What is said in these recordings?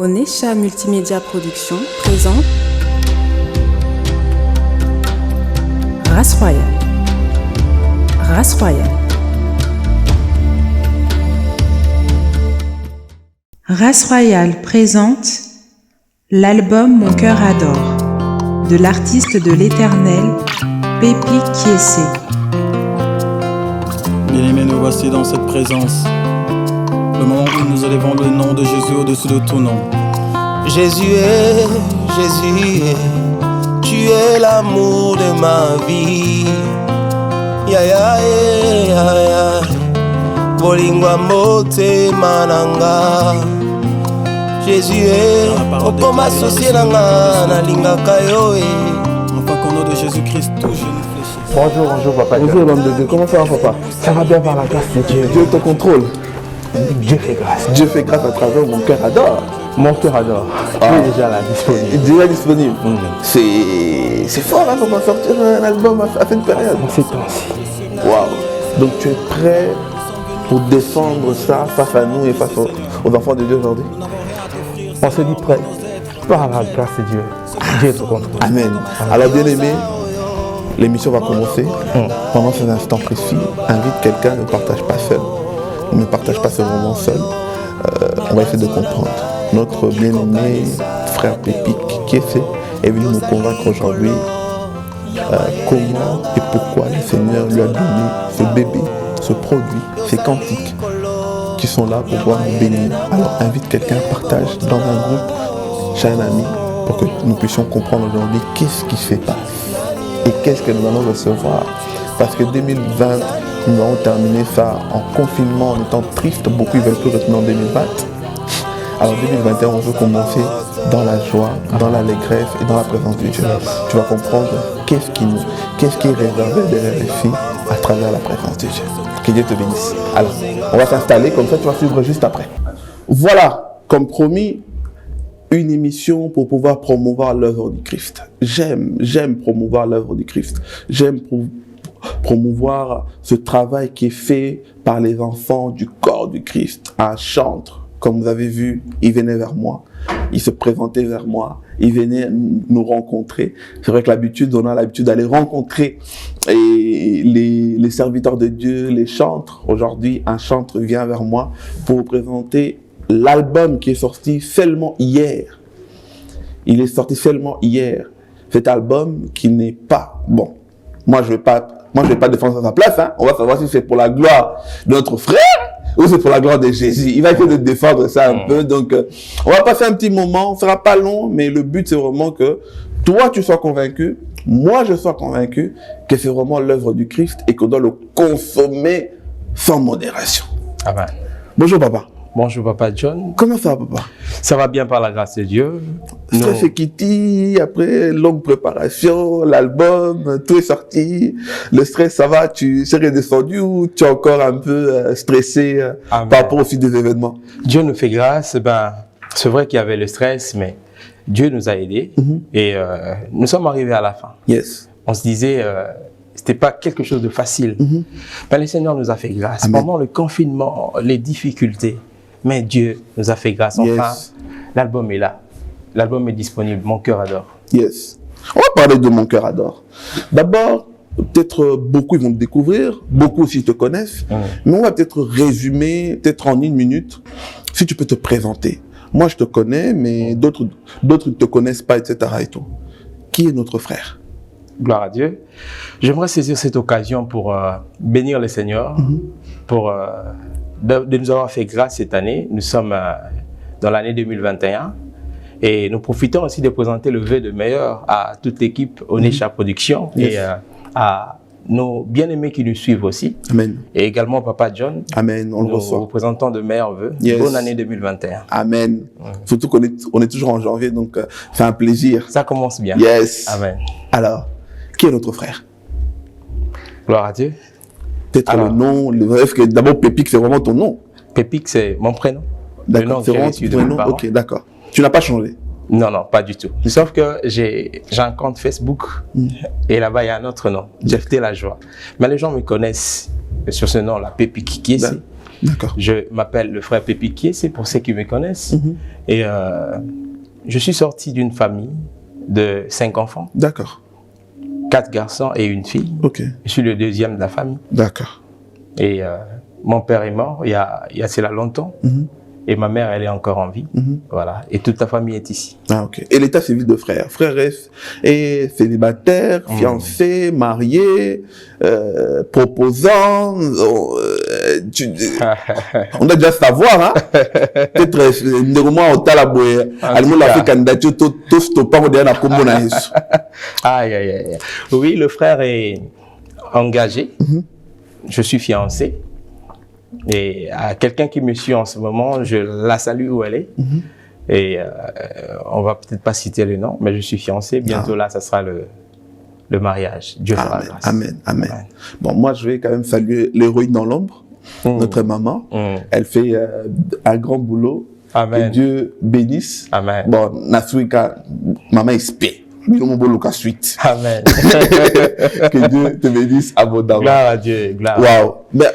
Onesha Multimédia Production présente Race Royale. Race Royale. Race Royale présente l'album Mon cœur adore de l'artiste de l'Éternel, Pépi Kiesé. Bien-aimés, nous voici dans cette présence. Le moment où nous élevons le nom de Jésus au-dessus de tout nom. Jésus est, tu es l'amour de ma vie. Ya ya ya ya, bolingwa mote mananga. Jésus est, okoma associé nanga na lingaka yo e. Enfin qu'au nom de Jésus-Christ, tout genou fléchisse. Bonjour papa. Bonjour l'homme de Dieu, comment ça va papa? Ça va bien par la grâce de Dieu. Dieu te contrôle. Dieu fait grâce. Dieu fait grâce à travers mon cœur adore. Mon cœur adore. Tu es déjà là, disponible. Déjà disponible. C'est fort hein, pour sortir un album à cette période. En ces temps-ci. Waouh. Donc tu es prêt pour défendre ça face à nous et face aux enfants de Dieu aujourd'hui? On se dit prêt. Par la grâce de Dieu. Dieu te contrôle. Amen. Alors bien aimé, l'émission va commencer. Pendant ces instants précis, invite quelqu'un, ne partage pas seul. Ne partage pas ce moment seul. On va essayer de comprendre. Notre bien-aimé frère Pépi Kiesé est venu nous convaincre aujourd'hui comment et pourquoi le Seigneur lui a donné ce bébé, ce produit, ces cantiques qui sont là pour pouvoir nous bénir. Alors invite quelqu'un, partage dans un groupe, chez un ami, pour que nous puissions comprendre aujourd'hui qu'est-ce qui se passe et qu'est-ce que nous allons recevoir. Parce que 2020, nous allons terminer ça en confinement, en étant triste. Beaucoup ne veulent plus retourner en 2020. Alors 2021, on veut commencer dans la joie, dans l'allégresse et dans la présence de Dieu. Tu vas comprendre qu'est-ce qui est réservé derrière les filles à travers la présence de Dieu. Que Dieu te bénisse. Alors, on va s'installer, comme ça tu vas suivre juste après. Voilà, comme promis, une émission pour pouvoir promouvoir l'œuvre du Christ. J'aime promouvoir l'œuvre du Christ. J'aime promouvoir ce travail qui est fait par les enfants du corps du Christ. Un chantre, comme vous avez vu, il venait vers moi, il se présentait vers moi, il venait nous rencontrer. C'est vrai que on a l'habitude d'aller rencontrer les serviteurs de Dieu, les chantres. Aujourd'hui, un chantre vient vers moi pour vous présenter l'album qui est sorti seulement hier. Il est sorti seulement hier. Cet album qui n'est pas bon. Moi, je vais pas défendre sa place. Hein. On va savoir si c'est pour la gloire de notre frère ou c'est pour la gloire de Jésus. Il va essayer de défendre ça un peu. Donc, on va passer un petit moment. Ce sera pas long, mais le but, c'est vraiment que toi, tu sois convaincu, moi, je sois convaincu que c'est vraiment l'œuvre du Christ et qu'on doit le consommer sans modération. Amen. Bonjour, papa. Bonjour papa John. Comment ça va, papa? Ça va bien par la grâce de Dieu. Stress et Kitty, après longue préparation, l'album, tout est sorti. Le stress, ça va? Tu es redescendu ou tu es encore un peu stressé par rapport aussi des événements? Dieu nous fait grâce. C'est vrai qu'il y avait le stress, mais Dieu nous a aidés et nous sommes arrivés à la fin. Yes. On se disait, c'était pas quelque chose de facile. Mais le Seigneur nous a fait grâce. Amen. Pendant le confinement, les difficultés, mais Dieu nous a fait grâce. Enfin, l'album est là. L'album est disponible. Mon cœur adore. Yes. On va parler de Mon cœur adore. D'abord, peut-être beaucoup ils vont te découvrir, beaucoup aussi te connaissent, mais on va peut-être résumer, peut-être en une minute, si tu peux te présenter. Moi, je te connais, mais d'autres ne te connaissent pas, etc. et tout. Qui est notre frère? Gloire à Dieu. J'aimerais saisir cette occasion pour bénir le Seigneur, pour de nous avoir fait grâce cette année. Nous sommes dans l'année 2021 et nous profitons aussi de présenter le vœu de meilleur à toute l'équipe Onesha Production et à nos bien-aimés qui nous suivent aussi. Amen. Et également Papa John. Amen, on le reçoit. Nous présentons de meilleurs vœux. Bonne année 2021. Amen. Surtout qu'on est toujours en janvier, donc c'est un plaisir. Ça commence bien. Yes. Amen. Alors, qui est notre frère? Gloire à Dieu. Peut-être le nom, est-ce que d'abord Pépi, c'est vraiment ton nom? Pépi, c'est mon prénom. D'accord, c'est vraiment ton prénom. Ok, d'accord. Tu n'as pas changé? Non, pas du tout. Sauf que j'ai un compte Facebook et là-bas, il y a un autre nom, Jephté la joie. Mais les gens me connaissent sur ce nom-là, Pépi Kiesé. D'accord. Je m'appelle le frère Pépi Kiesé, pour ceux qui me connaissent. Et je suis sorti d'une famille de 5 enfants. D'accord. 4 garçons et une fille. Ok. Je suis le deuxième de la famille. D'accord. Et mon père est mort il y a cela longtemps. Et ma mère, elle est encore en vie. Voilà. Et toute la famille est ici. Ah, ok. Et l'état civil de frère? Frère est célibataire, fiancé, marié, proposant. On doit déjà savoir, hein? Peut-être, moi, au Talaboye, allemand l'a fait candidature, tout stoppant, on dirait la combo na Yesu. Aïe, aïe, aïe. Oui, le frère est engagé. Je suis fiancé. Et à quelqu'un qui me suit en ce moment, je la salue où elle est. Et on va peut-être pas citer le nom, mais je suis fiancé. Bientôt là, ça sera le mariage. Dieu fera grâce. Amen, amen. Ouais. Bon, moi, je vais quand même saluer l'héroïne dans l'ombre, notre maman. Elle fait un grand boulot. Amen. Que Dieu bénisse. Amen. Bon, Nasuika, maman est spé. Suite. Amen. Que Dieu te bénisse abondamment. Gloire à Dieu. Gloire. Waouh. Mais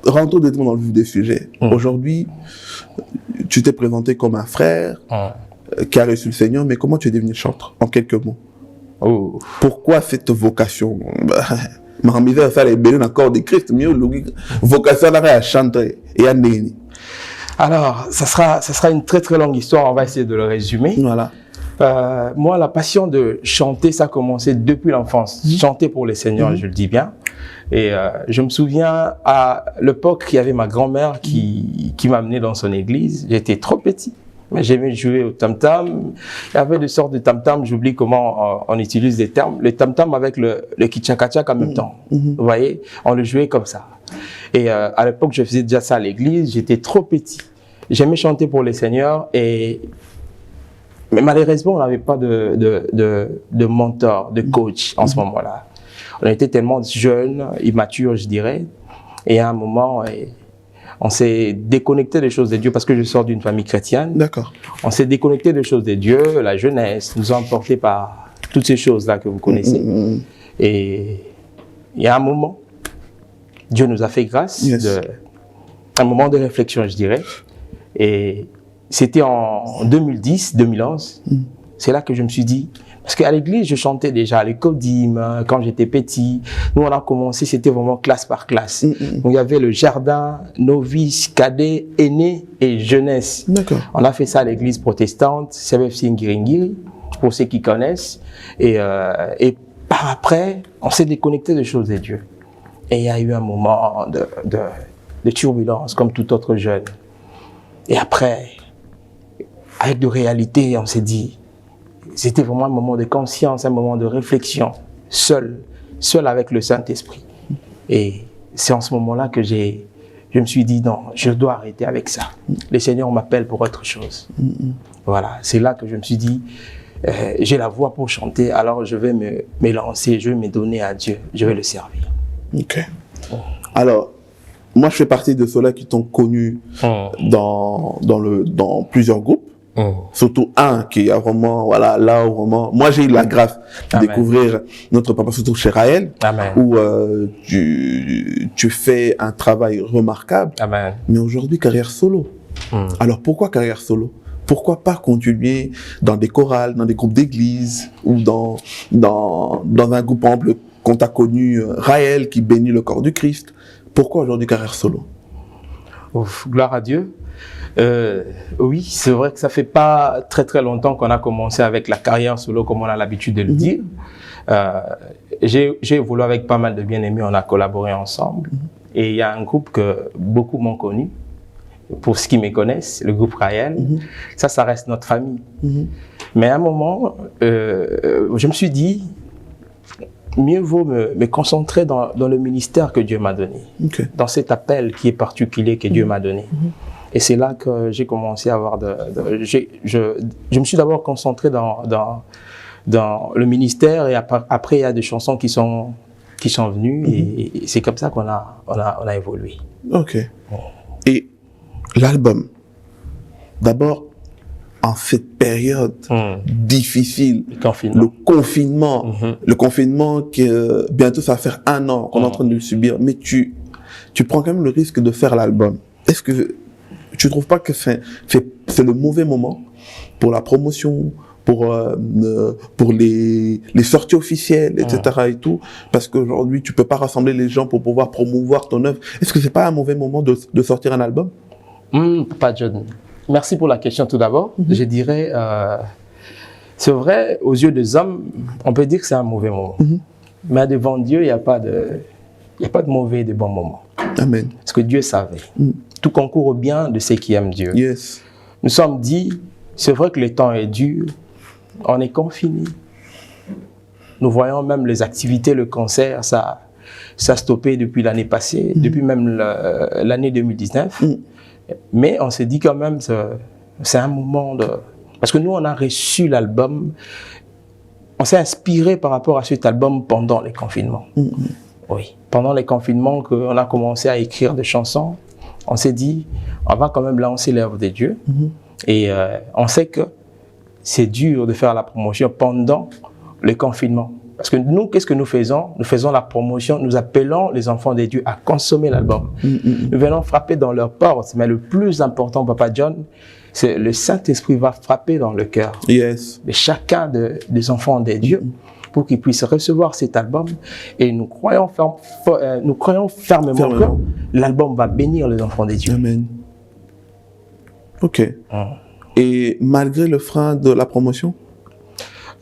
rentrons directement dans le vif des sujets. Aujourd'hui, tu t'es présenté comme un frère qui a reçu le Seigneur, mais comment tu es devenu chanteur? En quelques mots. Oh. Pourquoi cette vocation? Ma misère, ça, est belle encore de Christ, mais vocation à chanter et à néni. Alors, ça sera une très très longue histoire. On va essayer de le résumer. Voilà. Moi, la passion de chanter, ça a commencé depuis l'enfance. Chanter pour les seigneurs, je le dis bien. Et je me souviens, à l'époque, il y avait ma grand-mère qui m'a amené dans son église. J'étais trop petit, mais j'aimais jouer au tam-tam. Il y avait des sortes de tam-tam, j'oublie comment on utilise des termes. Le tam-tam avec le kitchakachak en même temps. Vous voyez, on le jouait comme ça. Et à l'époque, je faisais déjà ça à l'église. J'étais trop petit. J'aimais chanter pour les seigneurs mais malheureusement, on n'avait pas de mentor, de coach en ce moment-là. On était tellement jeunes, immatures, je dirais. Et à un moment, on s'est déconnecté des choses de Dieu parce que je sors d'une famille chrétienne. D'accord. On s'est déconnecté des choses de Dieu, la jeunesse nous a emportés par toutes ces choses-là que vous connaissez. Et il y a un moment, Dieu nous a fait grâce, un moment de réflexion, je dirais. Et c'était en 2010-2011. C'est là que je me suis dit, parce qu'à l'église, je chantais déjà à l'école d'hymne, quand j'étais petit. Nous, on a commencé, c'était vraiment classe par classe. Donc, il y avait le jardin, novice, cadet, aîné et jeunesse. D'accord. On a fait ça à l'église protestante, CBFC Ngiringiri, pour ceux qui connaissent. Et par après, on s'est déconnecté des choses de Dieu. Et il y a eu un moment de turbulence, comme tout autre jeune. Et après, avec de réalité, on s'est dit, c'était vraiment un moment de conscience, un moment de réflexion, seul avec le Saint-Esprit. Et c'est en ce moment-là que je me suis dit, non, je dois arrêter avec ça. Le Seigneur m'appelle pour autre chose. Voilà, c'est là que je me suis dit, j'ai la voix pour chanter, alors je vais me lancer, je vais me donner à Dieu, je vais le servir. Ok. Alors, moi, je fais partie de ceux-là qui t'ont connu dans plusieurs groupes. Surtout un qui a vraiment, voilà, là où vraiment, moi j'ai eu la grâce de découvrir notre papa, surtout chez Raël, où tu fais un travail remarquable. Amen. Mais aujourd'hui, carrière solo. Alors pourquoi carrière solo? Pourquoi pas continuer dans des chorales, dans des groupes d'église, ou dans un groupe, par exemple, qu'on t'a connu, Raël, qui bénit le corps du Christ? Pourquoi aujourd'hui carrière solo? Ouf, gloire à Dieu. Oui, c'est vrai que ça fait pas très très longtemps qu'on a commencé avec la carrière solo, comme on a l'habitude de le dire. J'ai évolué avec pas mal de bien-aimés, on a collaboré ensemble. Et il y a un groupe que beaucoup m'ont connu, pour ceux qui me connaissent, le groupe Raël. Ça reste notre famille. Mais à un moment, je me suis dit, mieux vaut me concentrer dans le ministère que Dieu m'a donné, dans cet appel qui est particulier que Dieu m'a donné. Et c'est là que j'ai commencé à avoir je me suis d'abord concentré dans le ministère, et après il y a des chansons qui sont venues, et c'est comme ça qu'on a évolué. Ok. Et l'album, d'abord, en cette période difficile, le confinement bientôt ça va faire 1 an qu'on est en train de le subir, mais tu prends quand même le risque de faire l'album. est-ce que tu ne trouves pas que c'est le mauvais moment pour la promotion, pour les sorties officielles, etc. et tout, parce qu'aujourd'hui, tu ne peux pas rassembler les gens pour pouvoir promouvoir ton œuvre. Est-ce que ce n'est pas un mauvais moment de sortir un album? Papa John, merci pour la question tout d'abord. Je dirais, c'est vrai, aux yeux des hommes, on peut dire que c'est un mauvais moment. Mais devant Dieu, il n'y a pas de mauvais et de bons moments. Amen. Parce que Dieu savait. Tout concourt au bien de ceux qui aiment Dieu. Yes. Nous sommes dit, c'est vrai que le temps est dur, on est confinés. Nous voyons même les activités, le concert, ça a stoppé depuis l'année passée, depuis même l'année 2019. Mais on s'est dit quand même, c'est un moment de... Parce que nous, on a reçu l'album, on s'est inspiré par rapport à cet album pendant les confinements. Oui, pendant les confinements, on a commencé à écrire des chansons, on s'est dit, on va quand même lancer l'œuvre de Dieu. Et on sait que c'est dur de faire la promotion pendant le confinement. Parce que nous, qu'est-ce que nous faisons? Nous faisons la promotion, nous appelons les enfants de Dieu à consommer l'album. Nous venons frapper dans leurs portes, mais le plus important, Papa John, c'est le Saint-Esprit va frapper dans le cœur de chacun des enfants de Dieu pour qu'ils puissent recevoir cet album. Et nous croyons fermement que l'album va bénir les enfants de Dieu. Amen. Ok. Et malgré le frein de la promotion,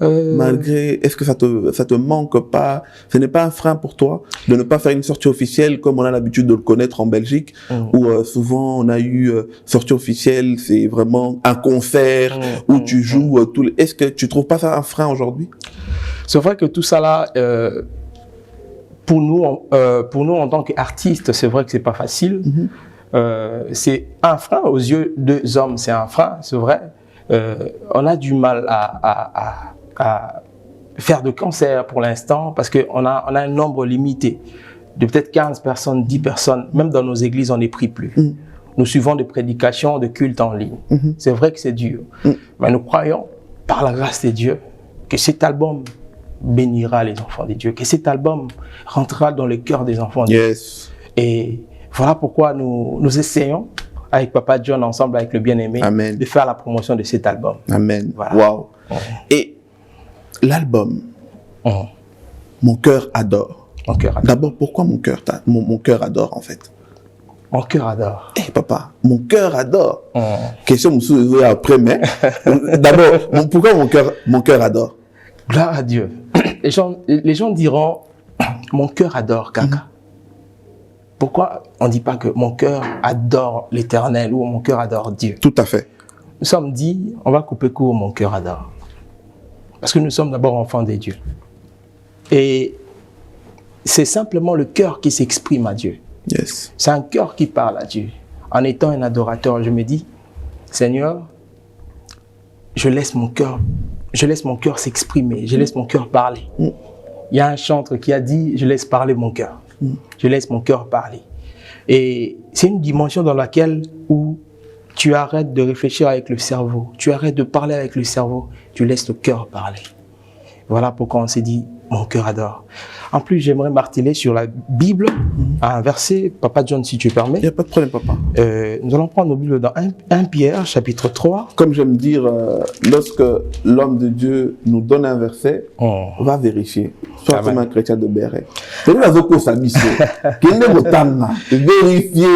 est-ce que ça te manque pas? Ce n'est pas un frein pour toi de ne pas faire une sortie officielle comme on a l'habitude de le connaître en Belgique, où souvent on a eu sortie officielle, c'est vraiment un concert où tu joues Est-ce que tu trouves pas ça un frein aujourd'hui? C'est vrai que tout ça là, pour nous en tant qu'artistes, c'est vrai que c'est pas facile. C'est un frein aux yeux des hommes, c'est un frein, c'est vrai. On a du mal à faire de concerts pour l'instant parce qu'on a un nombre limité de peut-être 15 personnes, 10 personnes. Même dans nos églises, on n'est pris plus. Nous suivons des prédications, de cultes en ligne. C'est vrai que c'est dur. Mais nous croyons, par la grâce de Dieu, que cet album bénira les enfants de Dieu, que cet album rentrera dans le cœur des enfants de Dieu. Et voilà pourquoi nous essayons, avec Papa John, ensemble avec le bien-aimé, de faire la promotion de cet album. Amen. Voilà. Wow. Et l'album, Mon cœur adore. D'abord, pourquoi mon cœur adore en fait? Mon cœur adore. Eh papa, mon cœur adore. Question me soulève après, mais d'abord, pourquoi mon cœur adore? Gloire à Dieu. Les gens diront, mon cœur adore Kaka. Pourquoi on ne dit pas que mon cœur adore l'Éternel ou mon cœur adore Dieu? Tout à fait. Nous sommes dit, on va couper court, mon cœur adore. Parce que nous sommes d'abord enfants de Dieu. Et c'est simplement le cœur qui s'exprime à Dieu. C'est un cœur qui parle à Dieu. En étant un adorateur, je me dis, Seigneur, je laisse mon cœur s'exprimer, je laisse mon cœur parler. Il y a un chanteur qui a dit, je laisse parler mon cœur. Je laisse mon cœur parler. Et c'est une dimension dans laquelle où tu arrêtes de réfléchir avec le cerveau, tu arrêtes de parler avec le cerveau, tu laisses le cœur parler. Voilà pourquoi on s'est dit, mon cœur adore. En plus, j'aimerais marteler sur la Bible, un verset, Papa John, si tu permets. Il n'y a pas de problème, papa. Nous allons prendre nos Bibles dans 1 Pierre, chapitre 3. Comme j'aime dire, lorsque l'homme de Dieu nous donne un verset, on va vérifier. Soit comme un chrétien de Béret. C'est nous la zoko sabiso. Qu'il ne votana. Vérifier.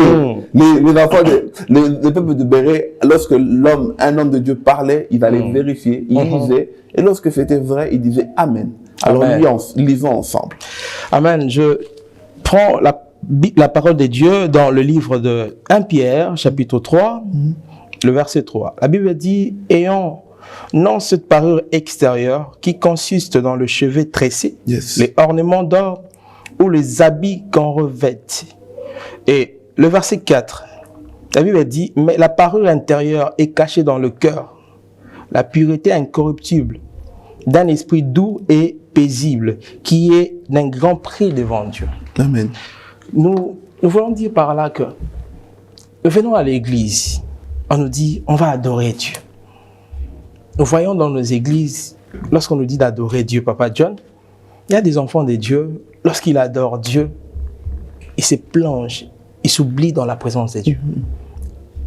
Les enfants, le peuple de Béret, lorsque un homme de Dieu parlait, il allait vérifier, il lisait. Et lorsque c'était vrai, il disait Amen. Alors, lisons ensemble. Amen. Je prends la parole de Dieu dans le livre de 1 Pierre, chapitre 3, le verset 3. La Bible dit, ayant non cette parure extérieure qui consiste dans le chevet tressé, les ornements d'or ou les habits qu'on revête. Et le verset 4, la Bible dit, mais la parure intérieure est cachée dans le cœur, la pureté incorruptible d'un esprit doux et paisible, qui est d'un grand prix devant Dieu. Amen. Nous voulons dire par là que nous venons à l'église, on nous dit, on va adorer Dieu. Nous voyons dans nos églises, lorsqu'on nous dit d'adorer Dieu, Papa John, il y a des enfants de Dieu, lorsqu'ils adorent Dieu, ils se plongent, il s'oublie dans la présence de Dieu.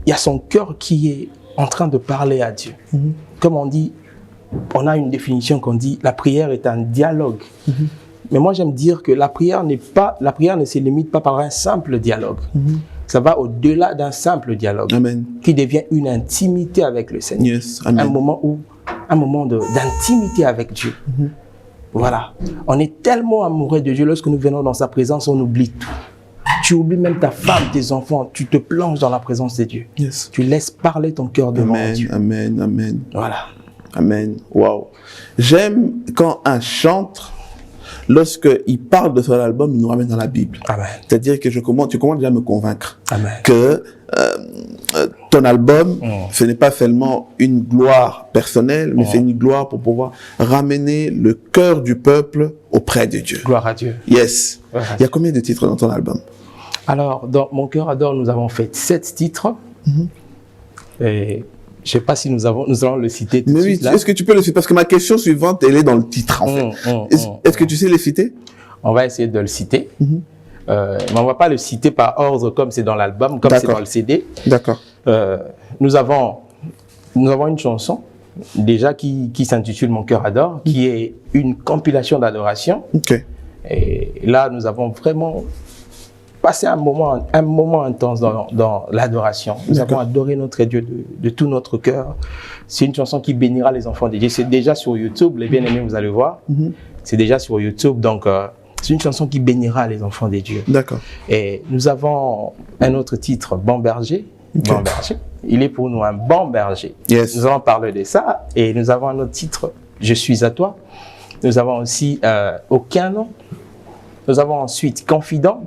Il y a son cœur qui est en train de parler à Dieu. Comme on dit, on a une définition qu'on dit, la prière est un dialogue. Mais moi, j'aime dire que la prière ne se limite pas par un simple dialogue. Ça va au-delà d'un simple dialogue. Amen. Qui devient une intimité avec le Seigneur. Yes. Amen. Un moment d'intimité avec Dieu. Voilà. On est tellement amoureux de Dieu. Lorsque nous venons dans sa présence, on oublie tout. Tu oublies même ta femme, tes enfants. Tu te plonges dans la présence de Dieu. Yes. Tu laisses parler ton cœur devant Dieu. Amen, amen. Voilà. Amen. Wow. J'aime quand un chantre, lorsqu'il parle de son album, il nous ramène dans la Bible. Amen. C'est-à-dire que tu commences déjà à me convaincre Amen. que ton album, ce n'est pas seulement une gloire personnelle, mais c'est une gloire pour pouvoir ramener le cœur du peuple auprès de Dieu. Gloire à Dieu. Yes. Gloire à Il y a combien de titres dans ton album? Alors, dans Mon cœur adore, nous avons fait 7 titres. Et je ne sais pas si nous allons le citer tout de Mais oui, suite là. est-ce que tu peux le citer? Parce que ma question suivante, elle est dans le titre, en fait. Est-ce que tu sais les citer? On va essayer de le citer. Mais on ne va pas le citer par ordre comme c'est dans l'album, comme c'est dans le CD. D'accord. Nous avons une chanson déjà qui s'intitule Mon cœur adore, qui est une compilation d'adoration. Ok. Et là, nous avons vraiment passé un moment intense dans l'adoration. Nous avons adoré notre Dieu de tout notre cœur. C'est une chanson qui bénira les enfants de Dieu. C'est déjà sur YouTube, les bien-aimés, vous allez voir. C'est déjà sur YouTube, donc c'est une chanson qui bénira les enfants de Dieu. D'accord. Et nous avons un autre titre, Bon berger. Bon berger. Il est pour nous un bon berger. Yes. Nous allons parler de ça. Et nous avons un autre titre, Je suis à toi. Nous avons aussi Aucun nom. Nous avons ensuite Confident.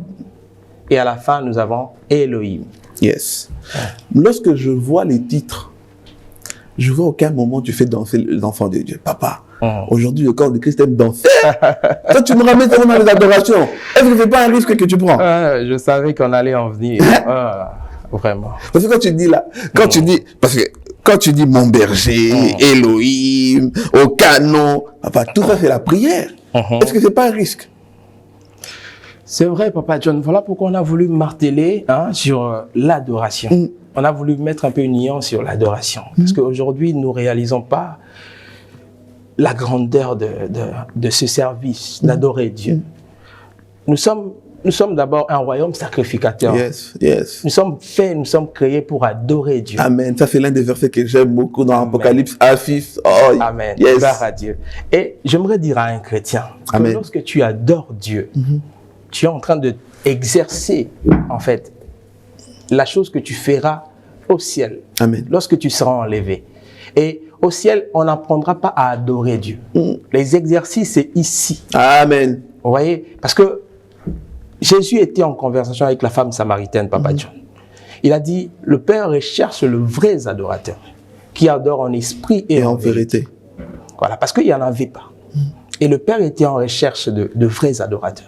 Et à la fin, nous avons Elohim. Yes. Lorsque je vois les titres, je vois aucun moment tu fais danser l'enfant de Dieu. Papa, aujourd'hui, le corps de Christ aime danser. Toi, tu me ramènes tellement dans les adorations. Est-ce que ce n'est pas un risque que tu prends? Je savais qu'on allait en venir. Vraiment. Parce que quand tu dis là, quand tu dis mon berger, Elohim, aucun nom, papa, tout ça c'est la prière. Est-ce que c'est pas un risque? C'est vrai, Papa John. Voilà pourquoi on a voulu marteler sur l'adoration. On a voulu mettre un peu une nuance sur l'adoration. Parce qu'aujourd'hui, nous ne réalisons pas la grandeur de ce service, d'adorer Dieu. Nous sommes d'abord un royaume sacrificateur. Yes, yes. Nous sommes créés pour adorer Dieu. Amen. Ça, c'est l'un des versets que j'aime beaucoup dans Apocalypse 1:6. Oh, Amen. yes. Gloire à Dieu. Et j'aimerais dire à un chrétien que Amen. lorsque tu adores Dieu, tu es en train d'exercer, en fait, la chose que tu feras au ciel. Amen. Lorsque tu seras enlevé. Et au ciel, on n'apprendra pas à adorer Dieu. Les exercices, c'est ici. Amen. Vous voyez? Parce que Jésus était en conversation avec la femme samaritaine, Papa John. Il a dit, le Père recherche le vrai adorateur, qui adore en esprit et en vérité. Voilà, parce qu'il n'y en avait pas. Et le Père était en recherche de vrais adorateurs.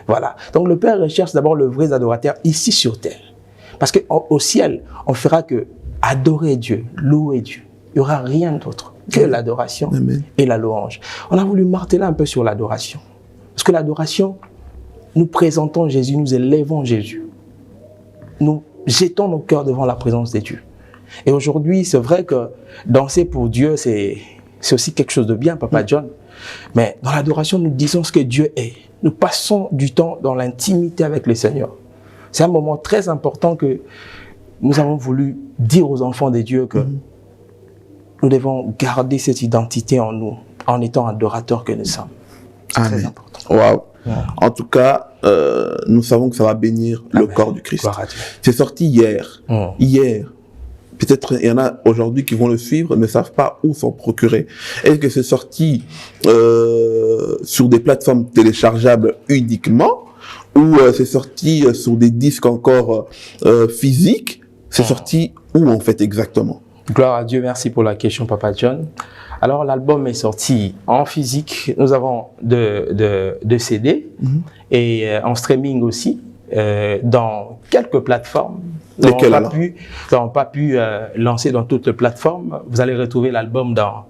Voilà. Donc le Père recherche d'abord le vrai adorateur ici sur terre. Parce qu'au ciel, on ne fera que adorer Dieu, louer Dieu. Il n'y aura rien d'autre que l'adoration et la louange. On a voulu marteler un peu sur l'adoration. Parce que l'adoration, nous présentons Jésus, nous élevons Jésus. Nous jetons nos cœurs devant la présence de Dieu. Et aujourd'hui, c'est vrai que danser pour Dieu, c'est aussi quelque chose de bien, Papa John. Mais dans l'adoration, nous disons ce que Dieu est. Nous passons du temps dans l'intimité avec le Seigneur. C'est un moment très important que nous avons voulu dire aux enfants de Dieu que nous devons garder cette identité en nous, en étant adorateurs que nous sommes. C'est très important. Wow. En tout cas, nous savons que ça va bénir le corps du Christ. C'est sorti hier. Hier. Peut-être il y en a aujourd'hui qui vont le suivre, ne savent pas où s'en procurer. Est-ce que c'est sorti sur des plateformes téléchargeables uniquement ou c'est sorti sur des disques encore physiques? C'est sorti où en fait exactement? Gloire à Dieu, merci pour la question, Papa John. Alors l'album est sorti en physique, nous avons de CD et en streaming aussi, dans quelques plateformes. Nous n'avons pas pu lancer dans toutes les plateformes. Vous allez retrouver l'album dans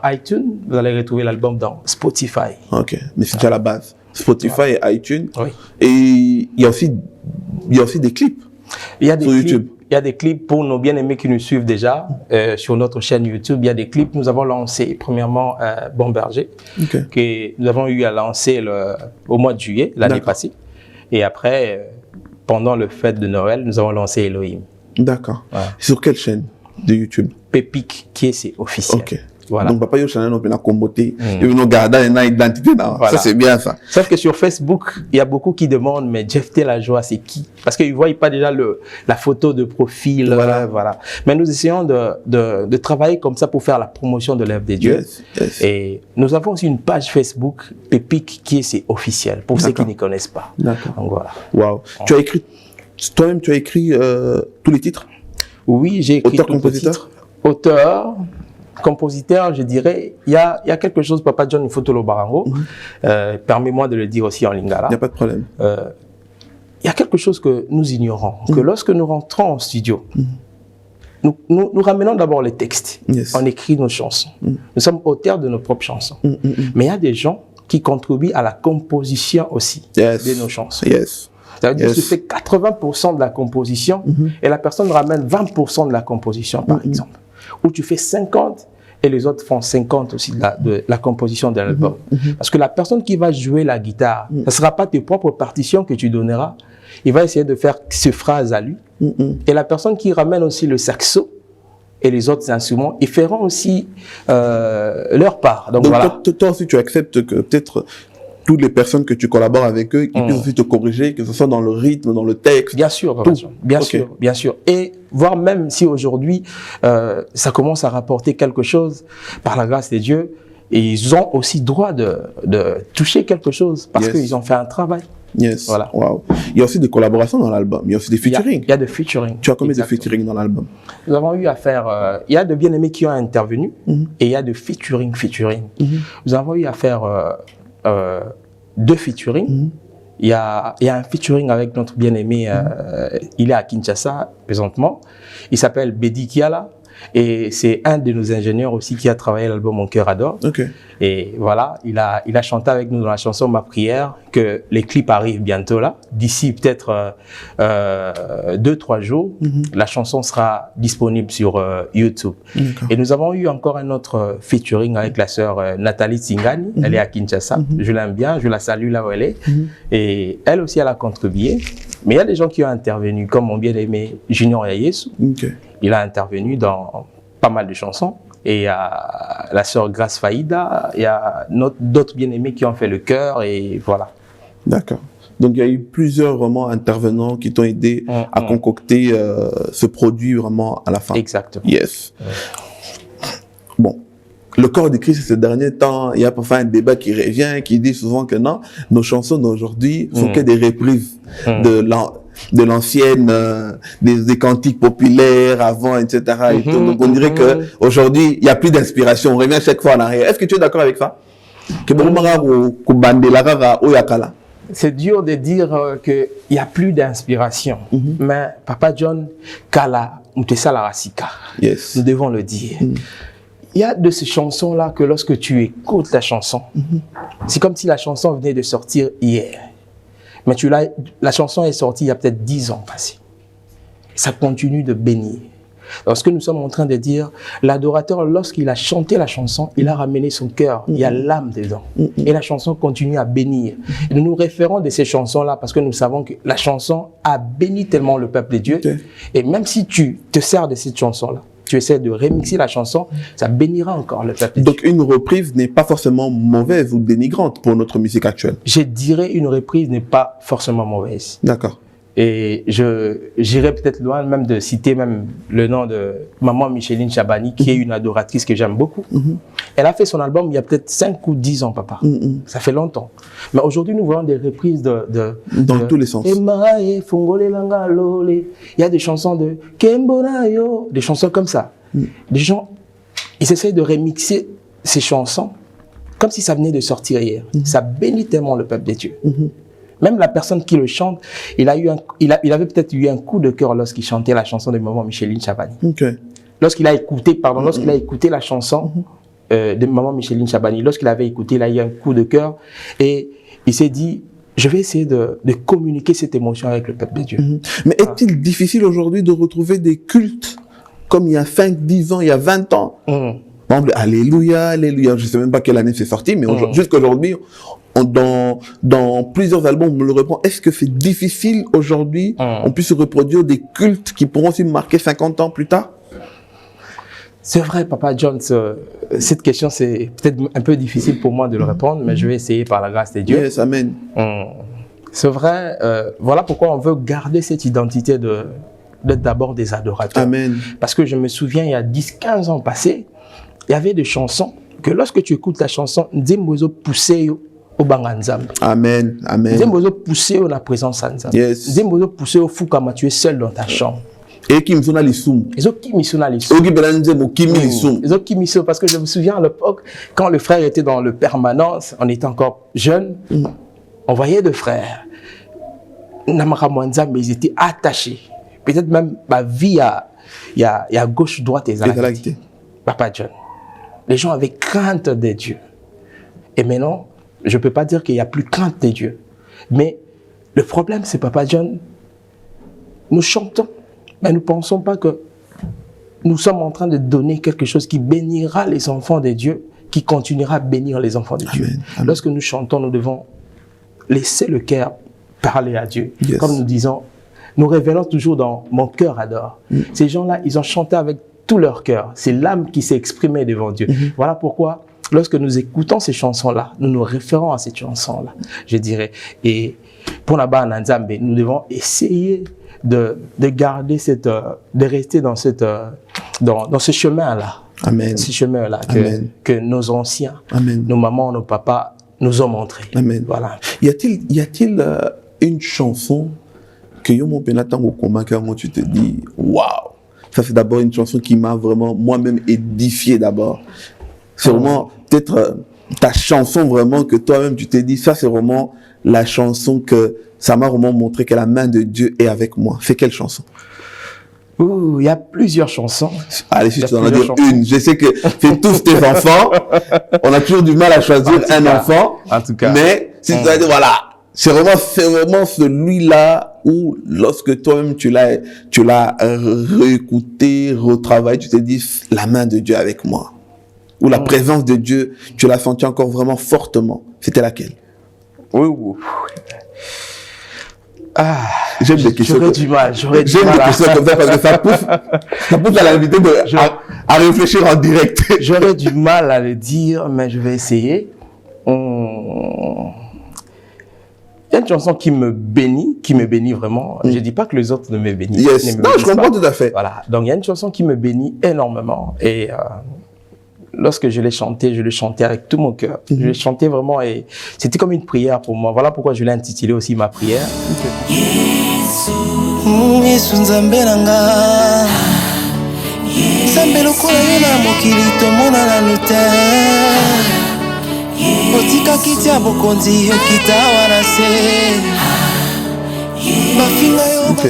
iTunes, vous allez retrouver l'album dans Spotify. Ok, mais c'est déjà la base. Spotify et iTunes. Oui. Et il y a aussi des clips Il y a des sur clips, YouTube. il y a des clips pour nos bien-aimés qui nous suivent déjà sur notre chaîne YouTube. Il y a des clips. Nous avons lancé premièrement Bon Berger, Ok. que nous avons eu à lancer au mois de juillet l'année D'accord. passée. Et après, pendant le fête de Noël, nous avons lancé Elohim. D'accord. Ouais. Sur quelle chaîne de YouTube? Pépic qui est c'est officiel. Ok. Voilà. Donc, papa, yo channel, on peut la comboter. Et nous garder une identité. Voilà. Ça, c'est bien, ça. Sauf que sur Facebook, il y a beaucoup qui demandent, mais Jeff T. La Joie, c'est qui? Parce qu'ils ne voient pas déjà la photo de profil. Voilà. Mais nous essayons de travailler comme ça pour faire la promotion de l'œuvre des dieux. Yes, yes. Et nous avons aussi une page Facebook, Pépic, qui est c'est officiel, pour ceux qui D'accord. ne connaissent pas. D'accord. Donc voilà. Waouh. Toi-même, tu as écrit tous les titres? Oui, j'ai écrit Auteur, tout le compositeur? titre. Auteur, compositeur, je dirais, il y a quelque chose, Papa John Ifotolo Barango, permets-moi de le dire aussi en lingala. Il n'y a pas de problème. Il y a quelque chose que nous ignorons, que lorsque nous rentrons en studio, nous ramenons d'abord les textes, Yes. on écrit nos chansons. Nous sommes auteurs de nos propres chansons. Mais il y a des gens qui contribuent à la composition aussi Yes. de nos chansons. Yes. Ça veut dire que tu Yes. fais 80% de la composition et la personne ramène 20% de la composition, par exemple. Ou tu fais 50 et les autres font 50 aussi de la composition de l'album. Parce que la personne qui va jouer la guitare, ce ne sera pas tes propres partitions que tu donneras. Il va essayer de faire ses phrases à lui. Et la personne qui ramène aussi le saxo et les autres instruments, ils feront aussi leur part. Donc voilà. Toi aussi, tu acceptes que peut-être toutes les personnes que tu collabores avec eux, ils puissent aussi te corriger, que ce soit dans le rythme, dans le texte. Bien sûr, Papa John. Bien Ok. sûr, bien sûr. Et voire même si aujourd'hui, ça commence à rapporter quelque chose par la grâce de Dieu, et ils ont aussi droit de toucher quelque chose parce Yes. qu'ils ont fait un travail. Yes. Voilà. Wow. Il y a aussi des collaborations dans l'album. Il y a aussi des featuring. Il y a de featuring. Tu as combien de Exactement. featuring dans l'album? Nous avons eu à faire, il y a de bien-aimés qui ont intervenu et il y a de featuring. Nous avons eu à faire 2 featuring. Il y a un featuring avec notre bien-aimé, il est à Kinshasa présentement. Il s'appelle Bedi Kiala et c'est un de nos ingénieurs aussi qui a travaillé l'album Mon cœur adore. Ok. Et voilà, il a chanté avec nous dans la chanson Ma prière, que les clips arrivent bientôt là. D'ici peut-être 2-3 jours, la chanson sera disponible sur YouTube. Et nous avons eu encore un autre featuring avec la sœur Nathalie Tsingani. Elle est à Kinshasa. Je l'aime bien, je la salue là où elle est. Et elle aussi, elle a contribué. Mais il y a des gens qui ont intervenu, comme mon bien-aimé Junior Yayesu. Ok. Il a intervenu dans pas mal de chansons. Et il y a la sœur Grace Faïda, il y a d'autres bien-aimés qui ont fait le chœur, et voilà. D'accord. Donc, il y a eu plusieurs vraiment intervenants qui t'ont aidé à concocter ce produit vraiment à la fin. Exactement. Yes. Bon. Le corps de Christ, ces derniers temps, il y a parfois un débat qui revient, qui dit souvent que non, nos chansons d'aujourd'hui sont que des reprises de l'ancienne, des cantiques populaires avant, etc. et tout. Donc, on dirait que aujourd'hui, il n'y a plus d'inspiration. On revient chaque fois en arrière. Est-ce que tu es d'accord avec ça? Que c'est dur de dire qu'il n'y a plus d'inspiration. Mais Papa John, Kala, Mutesala Rasika, yes. nous devons le dire. Il y a de ces chansons-là que lorsque tu écoutes la chanson, c'est comme si la chanson venait de sortir hier. Mais la chanson est sortie il y a peut-être 10 ans passés. Ça continue de bénir. Alors, ce que nous sommes en train de dire, l'adorateur, lorsqu'il a chanté la chanson, il a ramené son cœur, il y a l'âme dedans. Et la chanson continue à bénir. Et nous nous référons de ces chansons-là parce que nous savons que la chanson a béni tellement le peuple de Dieu. Okay. Et même si tu te sers de cette chanson-là, tu essaies de remixer la chanson, ça bénira encore le peuple de Dieu. Donc une reprise n'est pas forcément mauvaise ou dénigrante pour notre musique actuelle. Je dirais une reprise n'est pas forcément mauvaise. D'accord. Et j'irais peut-être loin même de citer même le nom de maman Micheline Chabani, qui est une adoratrice que j'aime beaucoup. Elle a fait son album il y a peut-être 5 ou 10 ans, papa. Ça fait longtemps. Mais aujourd'hui, nous voyons des reprises dans tous les sens. Il y a des chansons de Kembonayo, des chansons comme ça. Des gens, ils essaient de remixer ces chansons comme si ça venait de sortir hier. Ça bénit tellement le peuple de Dieu. Même la personne qui le chante, il avait peut-être eu un coup de cœur lorsqu'il chantait la chanson de maman Micheline Chabani. Okay. Lorsqu'il a écouté la chanson de maman Micheline Chabani, lorsqu'il avait écouté, il a eu un coup de cœur et il s'est dit, je vais essayer de communiquer cette émotion avec le peuple de Dieu. Mais est-il difficile aujourd'hui de retrouver des cultes comme il y a 5, 10 ans, il y a 20 ans? Par exemple, Alléluia, Alléluia, je ne sais même pas quelle année c'est sorti, mais jusqu'aujourd'hui, dans plusieurs albums, on me le reprend. Est-ce que c'est difficile aujourd'hui, on puisse reproduire des cultes qui pourront aussi marquer 50 ans plus tard? C'est vrai, Papa John, cette question, c'est peut-être un peu difficile pour moi de le répondre, mais je vais essayer par la grâce de Dieu. Yes, amen. C'est vrai, voilà pourquoi on veut garder cette identité d'être d'abord des adorateurs. Amen. Parce que je me souviens, il y a 10-15 ans passés, il y avait des chansons que lorsque tu écoutes la chanson, Nzembozo poussé au Banganzam. Amen, amen. Nzembozo poussé au la présence Nzam. Yes. Nzembozo poussé au Fukama, tu es seul dans ta chambre. Et qui me sont allés sous. Ils ont qui mis sur la liste. Ils ont qui mis sur, parce que je me souviens à l'époque, quand le frère était dans le permanence, on était encore jeunes, on voyait deux frères. Namara Mwanza, mais ils étaient attachés. Peut-être même, ma vie, il y a gauche, droite et zalakité. Papa John. Les gens avaient crainte de Dieu. Et maintenant, je ne peux pas dire qu'il n'y a plus crainte de Dieu. Mais le problème, c'est Papa John, nous chantons. Mais nous ne pensons pas que nous sommes en train de donner quelque chose qui bénira les enfants de Dieu, qui continuera à bénir les enfants de Dieu. Amen. Lorsque nous chantons, nous devons laisser le cœur parler à Dieu. Yes. Comme nous disons, nous révélons toujours dans « Mon cœur adore ». Ces gens-là, ils ont chanté avec tout leur cœur. C'est l'âme qui s'est exprimée devant Dieu. Voilà pourquoi, lorsque nous écoutons ces chansons-là, nous nous référons à cette chanson-là, je dirais. Et pour la bande Nzambe, nous devons essayer de garder de rester dans ce chemin-là. Amen. Ce chemin-là que nos anciens, Amen. Nos mamans, nos papas nous ont montré. Amen. Voilà. Y a-t-il une chanson que Yomo Penatan au commun, quand tu te dis, waouh, ça c'est d'abord une chanson qui m'a vraiment moi-même édifié d'abord. C'est vraiment peut-être ta chanson vraiment que toi-même tu t'es dit, ça c'est vraiment la chanson que ça m'a vraiment montré que la main de Dieu est avec moi. C'est quelle chanson? Il y a plusieurs chansons. Allez, si tu en as dire une. Je sais que c'est tous tes enfants. On a toujours du mal à choisir un enfant. En tout cas. Mais si tu as dit, voilà, c'est vraiment celui-là où, lorsque toi-même tu l'as réécouté, retravaillé, tu t'es dit, la main de Dieu avec moi. Ou la présence de Dieu, tu l'as senti encore vraiment fortement. C'était laquelle? Oui. J'aime des questions. J'aurais du mal. J'aime des questions comme ça parce que ça pousse à l'invité à réfléchir en direct. J'aurais du mal à le dire, mais je vais essayer. Il y a une chanson qui me bénit vraiment. Je ne dis pas que les autres ne me bénissent. Yes. Non, je comprends tout à fait. Voilà. Donc, il y a une chanson qui me bénit énormément. Et lorsque je l'ai chanté avec tout mon cœur. Je l'ai chanté vraiment et c'était comme une prière pour moi. Voilà pourquoi je l'ai intitulé aussi ma prière.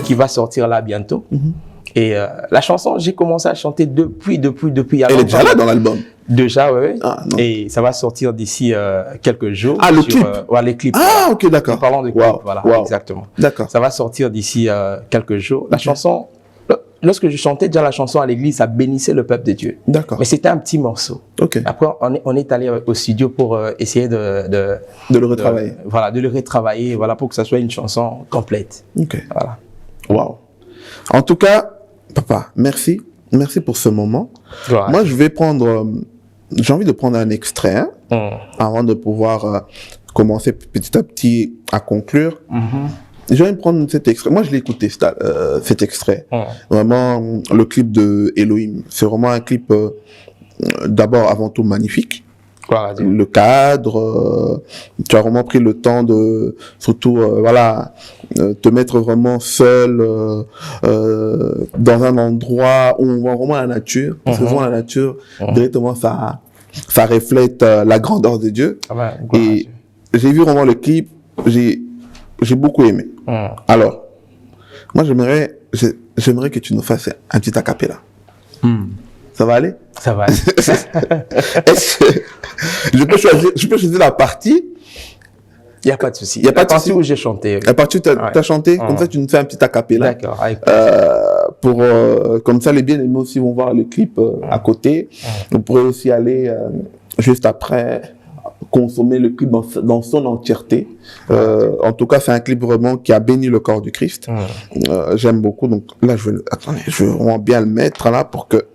Qui va sortir là bientôt. Et la chanson, j'ai commencé à chanter depuis. Elle est déjà là dans l'album. Déjà, oui. Et ça va sortir d'ici quelques jours. Ah, le clip. Les clips. Ah, ok, d'accord. Parlons de clip, voilà, exactement. D'accord. Ça va sortir d'ici quelques jours. La chanson, lorsque je chantais déjà la chanson à l'église, ça bénissait le peuple de Dieu. D'accord. Mais c'était un petit morceau. Ok. Après, on est allé au studio pour essayer de le retravailler. De le retravailler, voilà, pour que ça soit une chanson complète. Ok. Voilà. Wow. En tout cas, papa, merci. Merci pour ce moment. Ouais. Moi, j'ai envie de prendre un extrait avant de pouvoir commencer petit à petit à conclure. J'ai envie de prendre cet extrait. Moi, je l'ai écouté, cet extrait. Vraiment, le clip de Elohim. C'est vraiment un clip, d'abord, avant tout, magnifique. Le cadre, tu as vraiment pris le temps de, surtout, te mettre vraiment seul dans un endroit où on voit vraiment la nature. Parce que vraiment la nature, directement, ça reflète la grandeur de Dieu. Et j'ai vu vraiment le clip, j'ai beaucoup aimé. Alors, moi, j'aimerais que tu nous fasses un petit acapella. Ça va aller? Ça va aller. Est-ce que je peux choisir la partie Il n'y a pas de souci. Il y a pas de partie souci. où j'ai chanté. La partie où tu as chanté, comme ça tu nous fais un petit acapella. D'accord. Avec... Pour comme ça les bien-aimés aussi vont voir le clip à côté. On pourrait aussi aller juste après consommer le clip dans son entièreté. En tout cas, c'est un clip vraiment qui a béni le corps du Christ. J'aime beaucoup. Donc là, je vais vraiment bien le mettre là pour que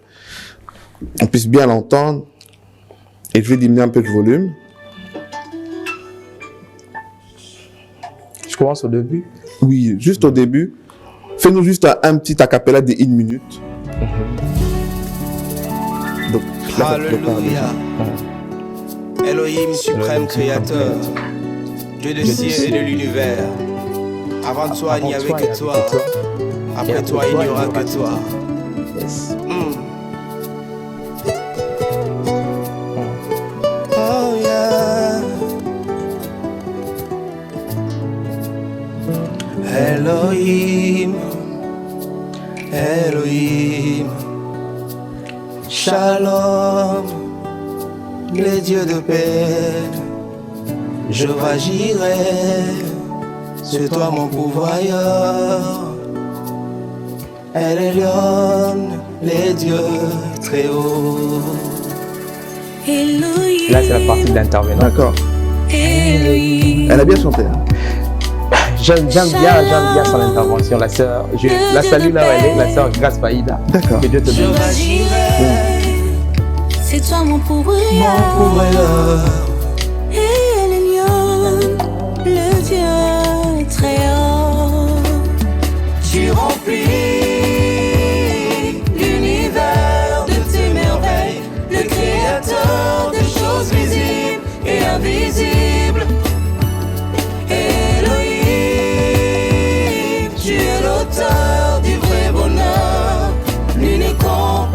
on puisse bien l'entendre. Et je vais diminuer un peu de volume. Je commence au début. Oui, juste au début. Fais-nous juste un petit acapella de 1 minute. Donc là, ça te prépare déjà. Elohim suprême créateur, Dieu de ciel et de l'univers. Avant toi, il n'y avait que toi. Après toi, il n'y aura que toi. Yes. Oh yeah. Elohim, Elohim, Shalom, le Dieu de paix. Je agirai, c'est toi mon pourvoyeur. El Elyon, les dieux très hauts. Là, c'est la partie de l'intervenant. D'accord. Elle a bien chanté. Hein. J'aime bien son intervention. La sœur, je la salue là où elle est, la sœur Grâce Faïda. D'accord. Que Dieu te bénisse. C'est toi mon pourvoyeur. Mon pourvoyeur. Et El Elyon, le Dieu très haut. Tu remplis l'univers de tes merveilles, le créateur des choses visibles et invisibles. Elohim, tu es l'auteur du vrai bonheur, l'unique comparable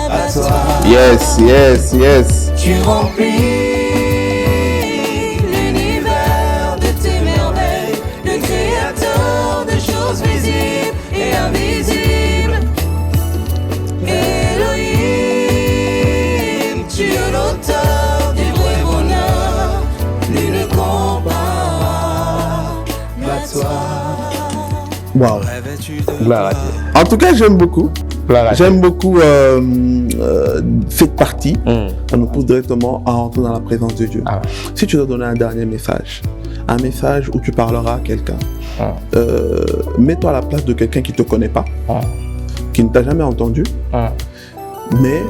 à toi. Yes, yes, yes. Tu remplis l'univers de tes merveilles, le créateur des choses visibles et invisibles. Elohim, tu es l'auteur du vrai bonheur, l'une comparable à toi. Wow. Rêvais-tu de Gloire à toi? Dieu. En tout cas, j'aime beaucoup. Gloire à Dieu. J'aime beaucoup cette partie. On nous pousse directement à rentrer dans la présence de Dieu. Ah ouais. Si tu dois donner un dernier message, un message où tu parleras à quelqu'un, mets-toi à la place de quelqu'un qui ne te connaît pas, qui ne t'a jamais entendu, mais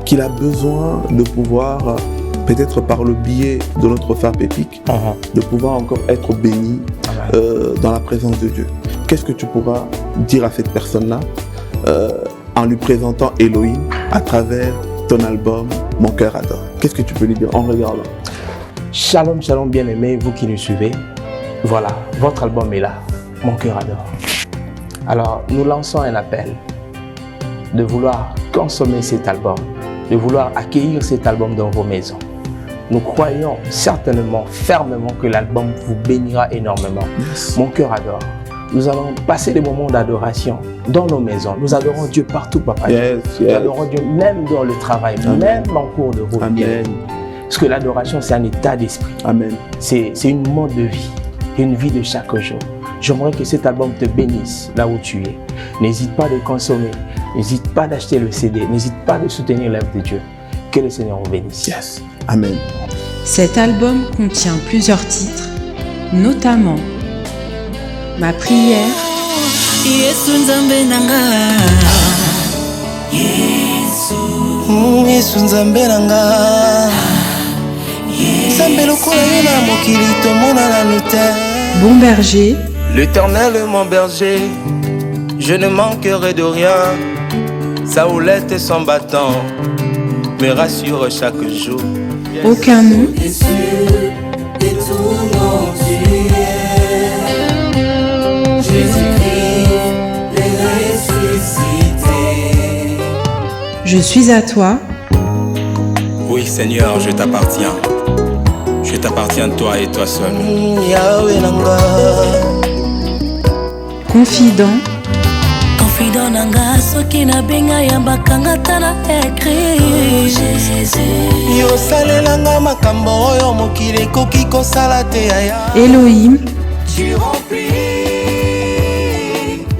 qu'il a besoin de pouvoir, peut-être par le biais de notre frère Pépic, de pouvoir encore être béni dans la présence de Dieu. Qu'est-ce que tu pourras dire à cette personne-là en lui présentant Elohim à travers ton album Mon cœur adore? Qu'est-ce que tu peux lui dire en regardant? Shalom, shalom, bien-aimés, vous qui nous suivez. Voilà, votre album est là. Mon cœur adore. Alors, nous lançons un appel de vouloir consommer cet album, de vouloir accueillir cet album dans vos maisons. Nous croyons certainement, fermement que l'album vous bénira énormément. Yes. Mon cœur adore. Nous allons passer des moments d'adoration dans nos maisons. Nous adorons Dieu partout, Papa. Yes, Nous yes. adorons Dieu même dans le travail, Amen. même en cours de route. Amen. Parce que l'adoration, c'est un état d'esprit. Amen. C'est une mode de vie, une vie de chaque jour. J'aimerais que cet album te bénisse là où tu es. N'hésite pas de consommer, n'hésite pas d'acheter le CD, n'hésite pas de soutenir l'œuvre de Dieu. Que le Seigneur vous bénisse. Yes. Amen. Cet album contient plusieurs titres, notamment Ma prière, Yesu nzambe nanga. Yesu nzambe nanga. Nzambe lokola yo na mokili tomona nanu te. Bon berger, L'Éternel est mon berger, je ne manquerai de rien. Sa houlette et son bâton me rassurent chaque jour. Aucun nom, Je suis à toi, Oui Seigneur, je t'appartiens. Je t'appartiens toi et toi seul. Yahweh nanga. confident, Confident pardon nanga soki na benga ya bakangata na écrit. Yo salelanga makambo oyo mokili ekoki kosala te yaya. Elohim, Tu remplis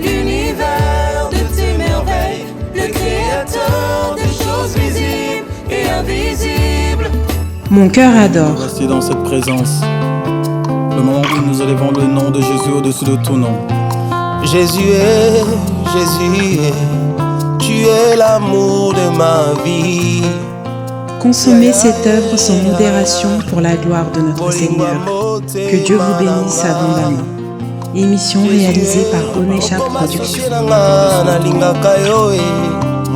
l'univers de tes merveilles, le créateur des choses visibles et invisibles. mon cœur adore. Rester dans cette présence. Le moment où nous élevons le nom de Jésus au-dessus de tout nom. Jésus est, tu es l'amour de ma vie. Consommez cette œuvre sans modération pour la gloire de notre Seigneur. Que Dieu vous bénisse abondamment. Émission réalisée par Onesha Productions.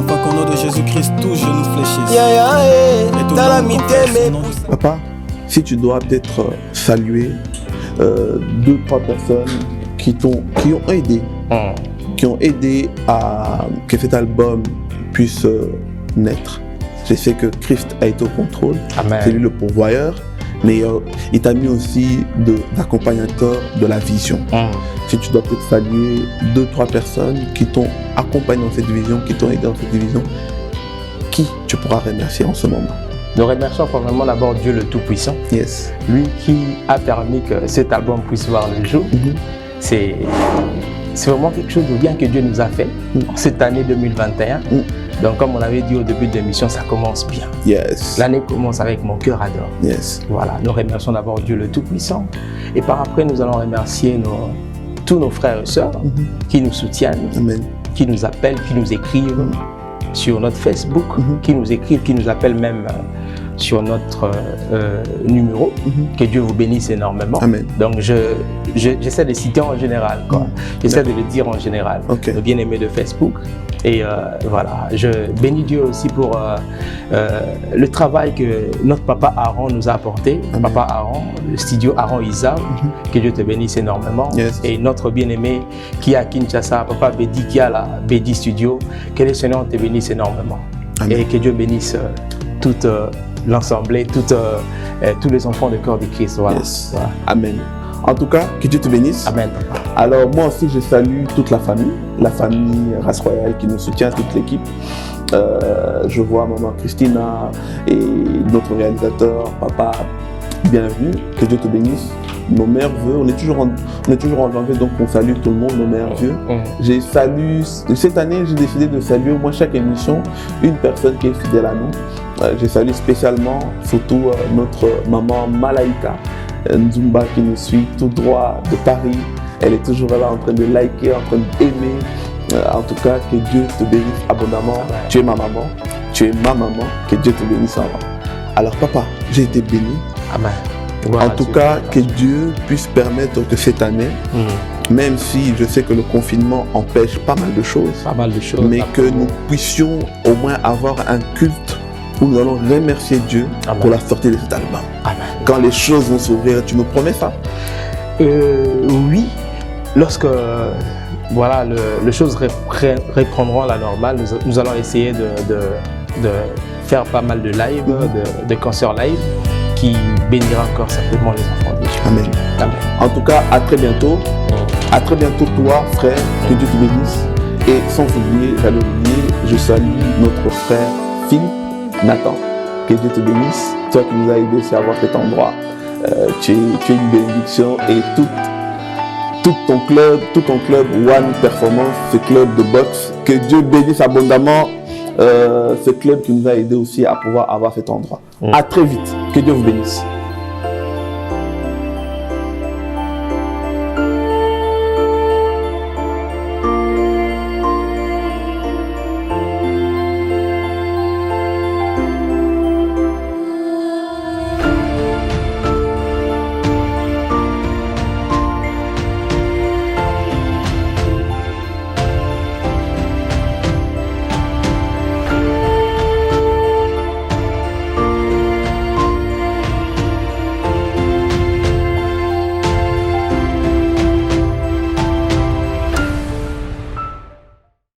Afin qu'au nom de Jésus-Christ, tous genoux fléchissent. Et tout le monde confesse son nom. Papa, si tu dois peut-être saluer 2-3 personnes qui ont aidé à que cet album puisse naître. Je sais que Christ a été au contrôle, c'est lui le pourvoyeur, mais il t'a mis aussi d'accompagnateur de la vision. Si tu dois peut-être saluer 2-3 personnes qui t'ont accompagné dans cette vision, qui t'ont aidé dans cette vision, qui tu pourras remercier en ce moment? Nous remercions premièrement d'abord Dieu le Tout-Puissant, Yes. lui qui a permis que cet album puisse voir le jour. C'est vraiment quelque chose de bien que Dieu nous a fait en cette année 2021. Donc comme on avait dit au début de l'émission, ça commence bien. Yes. L'année commence avec mon cœur adore. Yes. Voilà, nous remercions d'abord Dieu le Tout-Puissant. Et par après, nous allons remercier tous nos frères et sœurs qui nous soutiennent, Amen. qui nous appellent, qui nous écrivent sur notre Facebook, qui nous écrivent, qui nous appellent même sur notre numéro. Que Dieu vous bénisse énormément. Amen. Donc j'essaie de citer en général, quoi. J'essaie de le dire en général. Okay. Nos bien-aimés de Facebook. Et voilà, je bénis Dieu aussi pour le travail que notre papa Aaron nous a apporté. Amen. Papa Aaron, le studio Aaron Isa. Que Dieu te bénisse énormément. Yes. Et notre bien-aimé qui est à Kinshasa, papa Bedi qui a la Bedi Studio. Que le Seigneur te bénisse énormément. Amen. Et que Dieu bénisse toute l'ensemble, tous les enfants de cœur de Christ. Voilà. Yes. Voilà. Amen. En tout cas, que Dieu te bénisse. Amen, papa. Alors moi aussi, je salue toute la famille Race Royale qui nous soutient, toute l'équipe. Je vois maman Christina et notre réalisateur, papa, bienvenue, que Dieu te bénisse. Nos meilleurs vœux, on est toujours en janvier, donc on salue tout le monde, nos meilleurs vœux. Cette année, j'ai décidé de saluer, moi, chaque émission, une personne qui est fidèle à nous. J'ai salué spécialement, surtout notre maman Malaika Nzumba qui nous suit tout droit de Paris. Elle est toujours là en train de liker, en train d'aimer. En tout cas, que Dieu te bénisse abondamment. Amen. Tu es ma maman, tu es ma maman, que Dieu te bénisse avant. Alors papa, j'ai été béni. Amen. En tout cas, que Dieu puisse permettre que cette année, même si je sais que le confinement empêche pas mal de choses, mais que nous puissions au moins avoir un culte où nous allons remercier Dieu pour la sortie de cet album. Amen. Quand les choses vont s'ouvrir, tu nous promets ça? Oui, lorsque voilà, les choses reprendront la normale, nous allons essayer de faire pas mal de live, de concerts live qui bénira encore certainement les enfants de Dieu. Amen. Amen. En tout cas, à très bientôt. À très bientôt toi, frère, que Dieu te bénisse. Et sans oublier, je salue notre frère Philippe Nathan. Que Dieu te bénisse. Toi qui nous as aidé aussi à avoir cet endroit. Tu es une bénédiction et tout ton club One Performance, ce club de boxe, que Dieu bénisse abondamment ce club qui nous a aidé aussi à pouvoir avoir cet endroit. À très vite, que Dieu vous bénisse.